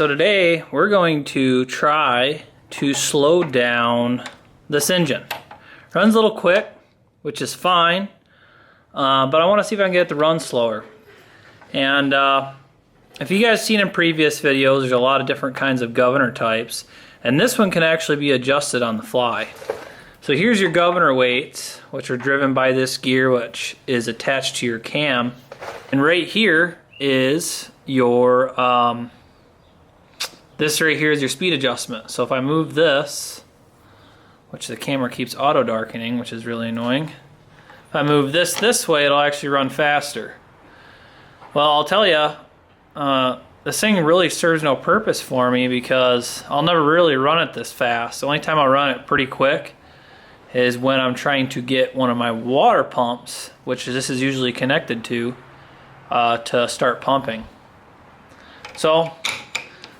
so today we're going to try to slow down this engine. Runs a little quick, which is fine, but I want to see if I can get it to run slower. And if you guys seen in previous videos, there's a lot of different kinds of governor types, and this one can actually be adjusted on the fly. So here's your governor weights, which are driven by this gear, which is attached to your cam. And right here is your, this right here is your speed adjustment. So if I move this, which the camera keeps auto darkening, which is really annoying. If I move this way, it'll actually run faster. Well, I'll tell you, this thing really serves no purpose for me because I'll never really run it this fast. The only time I'll run it pretty quick is when I'm trying to get one of my water pumps, which this is usually connected to start pumping. So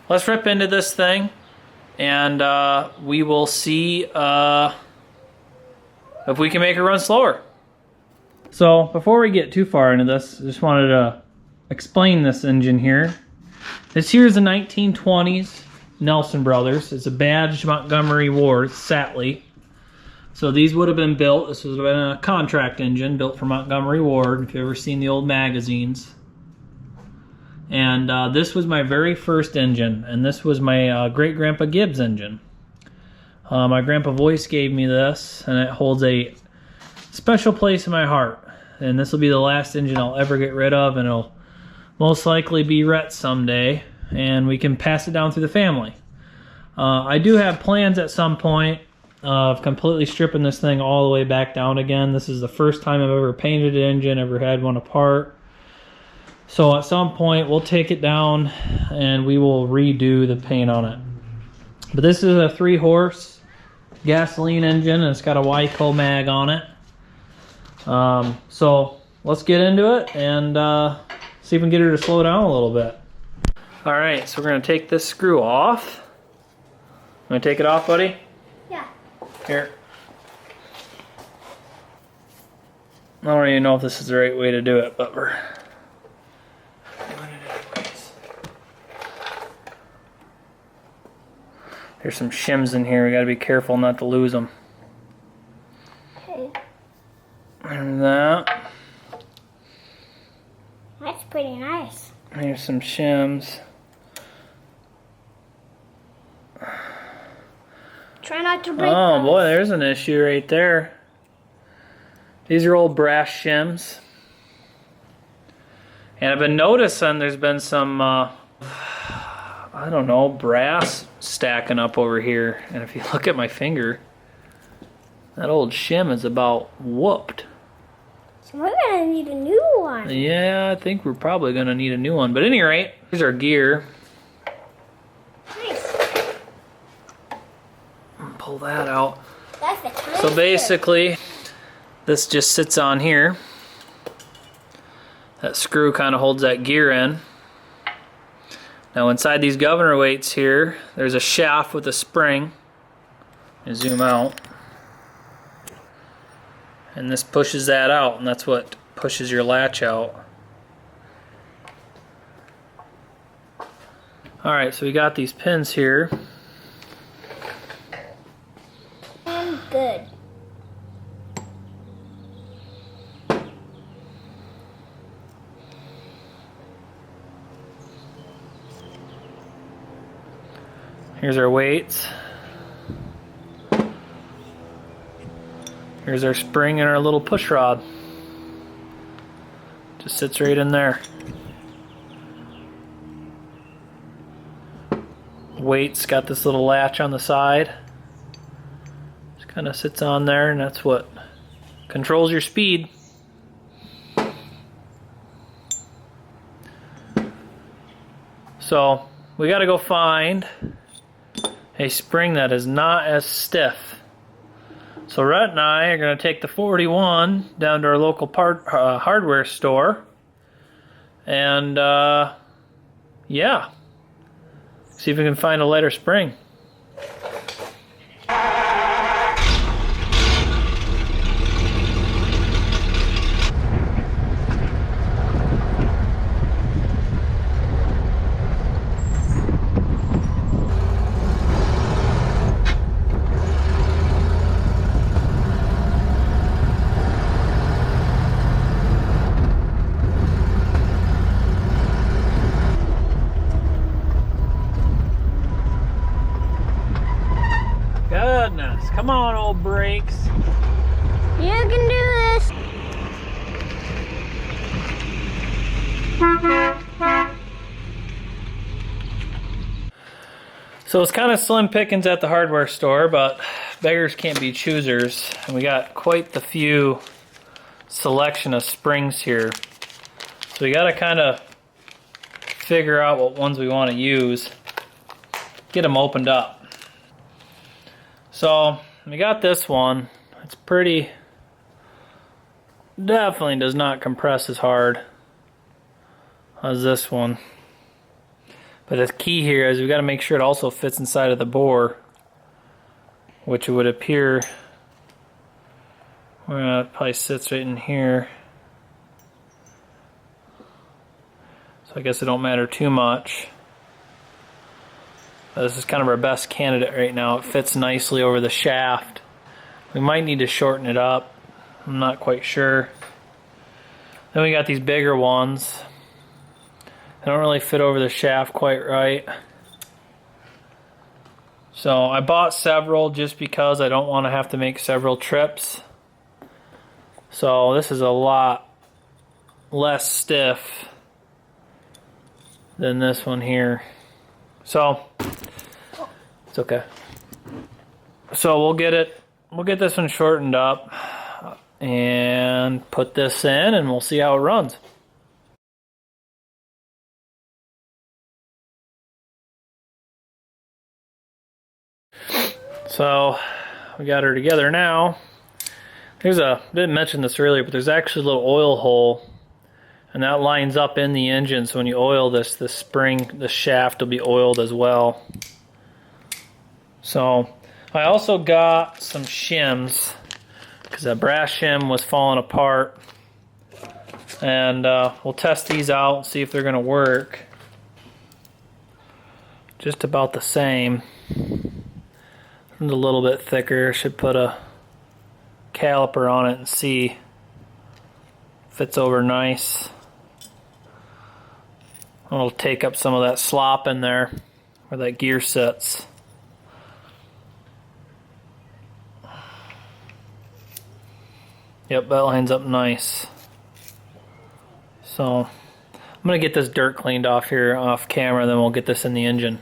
let's rip into this thing, and we will see if we can make it run slower. So before we get too far into this, I just wanted to explain this engine here. This here is a 1920s Nelson Brothers. It's a badged Montgomery Ward Satley. So these would have been built, this would have been a contract engine built for Montgomery Ward, if you've ever seen the old magazines. And this was my very first engine, and this was my great-grandpa Gibbs engine. My grandpa Voice gave me this, and it holds a special place in my heart. And this will be the last engine I'll ever get rid of, and it'll most likely be Rhett's someday, and we can pass it down through the family. I do have plans at some point of completely stripping this thing all the way back down again. This is the first time I've ever painted an engine, ever had one apart. So at some point we'll take it down and we will redo the paint on it. But this is a 3-horse gasoline engine, and it's got a Wyco mag on it. So let's get into it and see if we can get her to slow down a little bit. Alright, so we're going to take this screw off. You want to take it off, buddy? Yeah. Here. I don't even know if this is the right way to do it, but we're doing it anyways. There's some shims in here. We got to be careful not to lose them. Okay. And that. That's pretty nice. Here's some shims. Try not to break Oh those. boy, there's an issue right there. These are old brass shims. And I've been noticing there's been some, I don't know, brass stacking up over here. And if you look at my finger, that old shim is about whooped. So we're gonna need a new one. Yeah, I think we're probably gonna need a new one. But at any rate, here's our gear. Nice. Pull that out. That's the time. So basically, this just sits on here. That screw kind of holds that gear in. Now inside these governor weights here, there's a shaft with a spring. And zoom out. And this pushes that out, and that's what pushes your latch out. Alright, so we got these pins here. And good. Here's our weights. Here's our spring and our little push rod. Just sits right in there. Weight's got this little latch on the side. Just kind of sits on there, and that's what controls your speed. So we got to go find a spring that is not as stiff. So Rhett and I are going to take the 41 down to our local hardware store, and yeah, see if we can find a lighter spring. no brakes. You can do this. So it's kind of slim pickings at the hardware store, but beggars can't be choosers. And we got quite the few selection of springs here. So we got to kind of figure out what ones we want to use. Get them opened up. So we got this one. It's pretty, definitely does not compress as hard as this one. But the key here is we got to make sure it also fits inside of the bore, which would appear, well, it probably sits right in here. So I guess it don't matter too much. But this is kind of our best candidate right now. It fits nicely over the shaft. We might need to shorten it up. I'm not quite sure. Then we got these bigger ones. They don't really fit over the shaft quite right. So I bought several just because I don't want to have to make several trips. So this is a lot less stiff than this one here. So it's okay. So we'll get this one shortened up and put this in, and we'll see how it runs. So we got her together now. Didn't mention this earlier, but there's actually a little oil hole, and that lines up in the engine. So when you oil this, the spring, the shaft will be oiled as well. So I also got some shims because that brass shim was falling apart, and we'll test these out and see if they're going to work. Just about the same. It's a little bit thicker. Should put a caliper on it and see. Fits over nice. It'll take up some of that slop in there where that gear sits. Yep, that lines up nice. So I'm gonna get this dirt cleaned off here off camera, then we'll get this in the engine.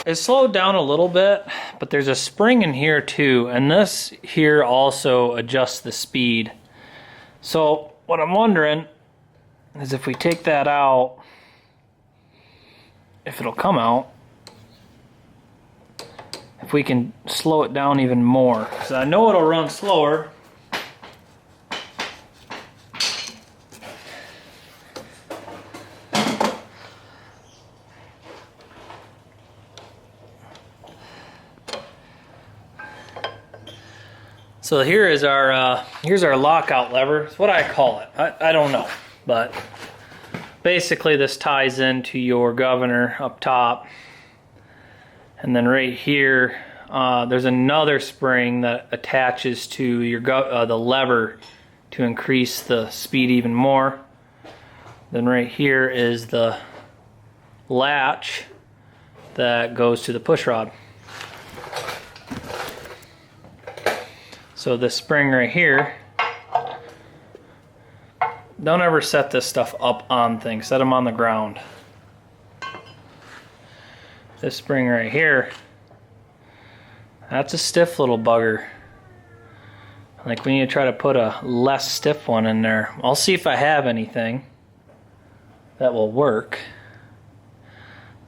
It slowed down a little bit, but there's a spring in here too, and this here also adjusts the speed. So what I'm wondering is if we take that out, if it'll come out, if we can slow it down even more. Because I know it'll run slower. So here's our lockout lever. It's what I call it. I don't know, but basically this ties into your governor up top, and then right here there's another spring that attaches to your the lever to increase the speed even more. Then right here is the latch that goes to the push rod. So this spring right here, don't ever set this stuff up on things, set them on the ground. This spring right here, That's a stiff little bugger. Like we need to try to put a less stiff one in there. I'll see if I have anything that will work.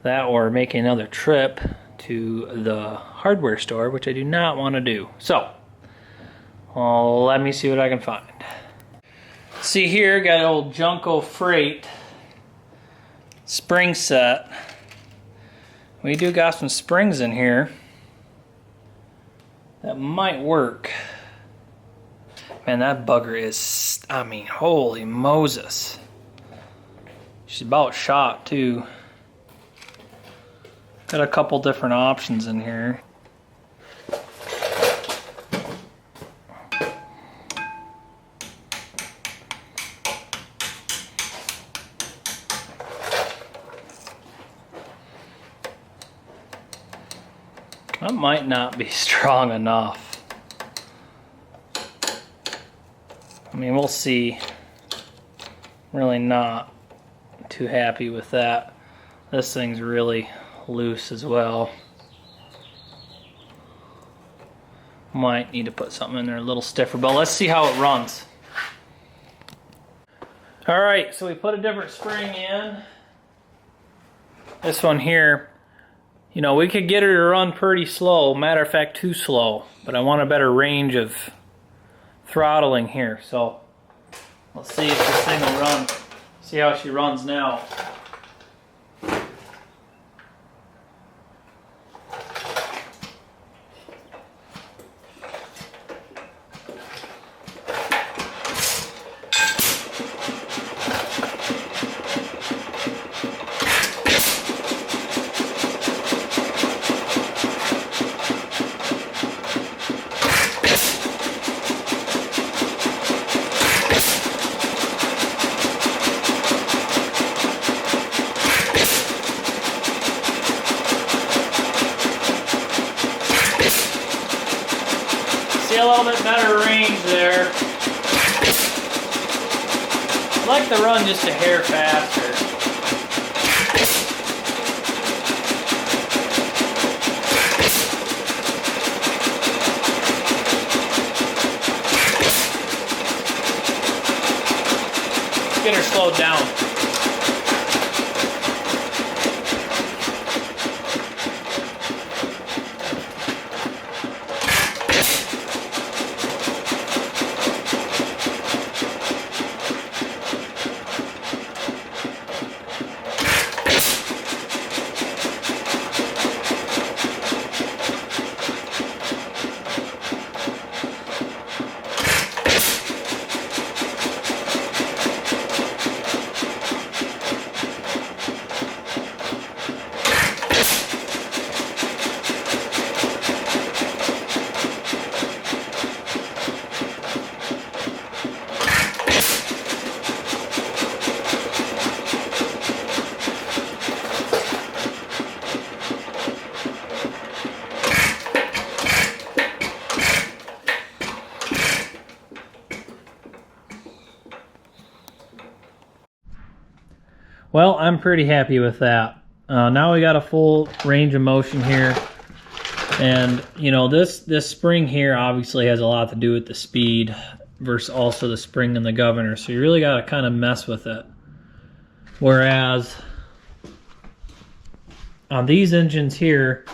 That or make another trip to the hardware store, which I do not want to do. So, let me see what I can find. See here, got an old Junko Freight spring set. We do got some springs in here that might work. Man, that bugger is, I mean, holy Moses. She's about shot too. Got a couple different options in here. That might not be strong enough. I mean, we'll see. Really not too happy with that. This thing's really loose as well. Might need to put something in there a little stiffer, but let's see how it runs. Alright, so we put a different spring in. This one here, you know, we could get her to run pretty slow. Matter of fact, too slow. But I want a better range of throttling here. So let's see if this thing will run. See how she runs now. See a little bit better range there. I'd like to run just a hair faster. Let's get her slowed down. Well, I'm pretty happy with that. Now we got a full range of motion here. And, you know, this spring here obviously has a lot to do with the speed versus also the spring and the governor. So you really got to kind of mess with it. Whereas on these engines here,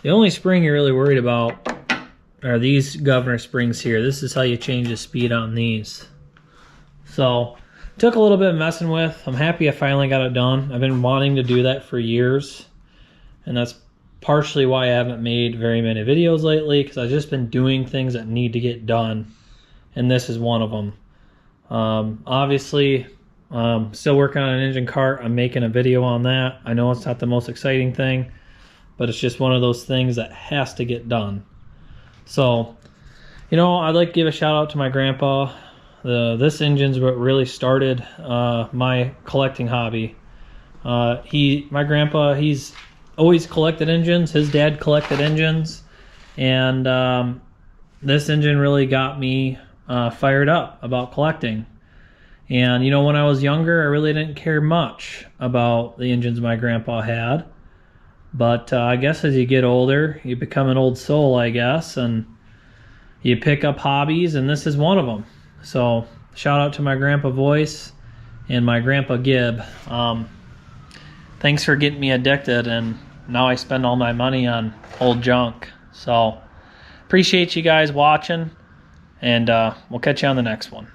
the only spring you're really worried about are these governor springs here. This is how you change the speed on these. So took a little bit of messing with. I'm happy I finally got it done. I've been wanting to do that for years, and that's partially why I haven't made very many videos lately, because I've just been doing things that need to get done, and this is one of them. Obviously, still working on an engine cart. I'm making a video on that. I know it's not the most exciting thing, but it's just one of those things that has to get done. So, you know, I'd like to give a shout out to my grandpa. This engine's what really started my collecting hobby. My grandpa, he's always collected engines. His dad collected engines, and this engine really got me fired up about collecting. And you know, when I was younger, I really didn't care much about the engines my grandpa had. But I guess as you get older, you become an old soul, I guess, and you pick up hobbies, and this is one of them. So shout out to my Grandpa Voice and my Grandpa Gib. Thanks for getting me addicted, and now I spend all my money on old junk. So appreciate you guys watching, and we'll catch you on the next one.